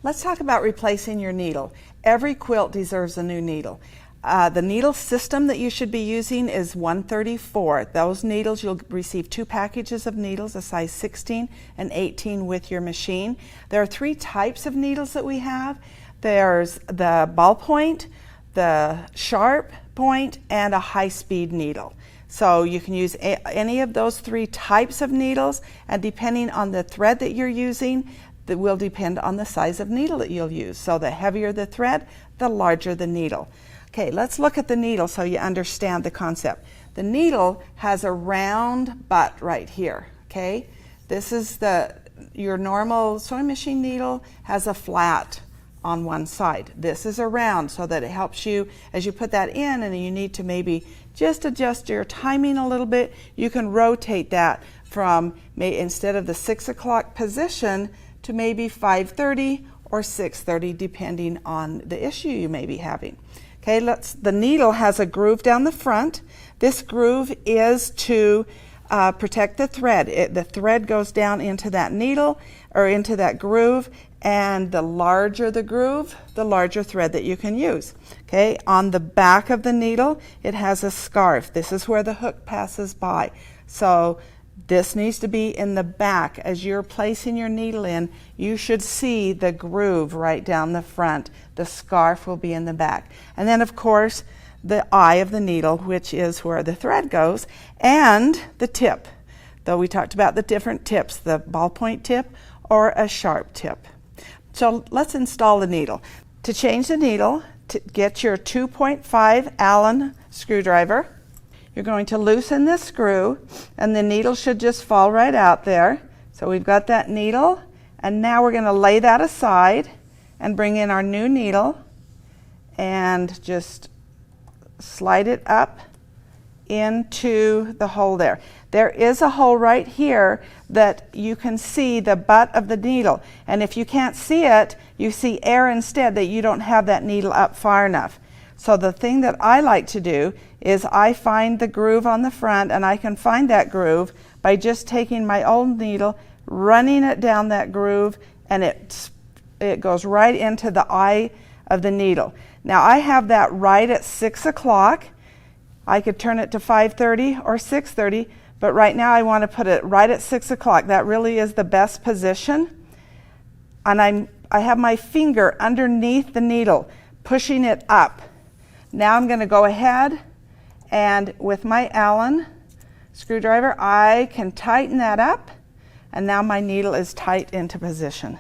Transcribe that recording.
Let's talk about replacing your needle. Every quilt deserves a new needle. The needle system that you should be using is 134. Those needles, you'll receive 2 packages of needles, a size 16 and 18 with your machine. There are 3 types of needles that we have. There's the ballpoint, the sharp point, and a high-speed needle. So you can use any of those 3 types of needles, and depending on the thread that you're using, that will depend on the size of needle that you'll use. So the heavier the thread, the larger the needle. Okay, let's look at the needle so you understand the concept. The needle has a round butt right here, okay? This is your normal sewing machine needle has a flat on one side. This is a round so that it helps you as you put that in, and you need to maybe just adjust your timing a little bit. You can rotate that from instead of the 6 o'clock position to maybe 5:30 or 6:30 depending on the issue you may be having. Okay, the needle has a groove down the front. This groove is to protect the thread. The thread goes down into that needle or into that groove, and the larger the groove, the larger thread that you can use. Okay, on the back of the needle, it has a scarf. This is where the hook passes by. So this needs to be in the back. As you're placing your needle in, you should see the groove right down the front. The scarf will be in the back. And then, of course, the eye of the needle, which is where the thread goes, and the tip. Though we talked about the different tips, the ballpoint tip or a sharp tip. So let's install the needle. To change the needle, to get your 2.5 Allen screwdriver. You're going to loosen this screw, and the needle should just fall right out there. So we've got that needle, and now we're going to lay that aside and bring in our new needle and just slide it up into the hole there. There is a hole right here that you can see the butt of the needle, and if you can't see it, you see air instead, that you don't have that needle up far enough. So the thing that I like to do is I find the groove on the front, and I can find that groove by just taking my old needle, running it down that groove, and it goes right into the eye of the needle. Now I have that right at 6 o'clock. I could turn it to 5:30 or 6:30, but right now I want to put it right at 6 o'clock. That really is the best position. And I have my finger underneath the needle, pushing it up. Now I'm going to go ahead, and with my Allen screwdriver, I can tighten that up, and now my needle is tight into position.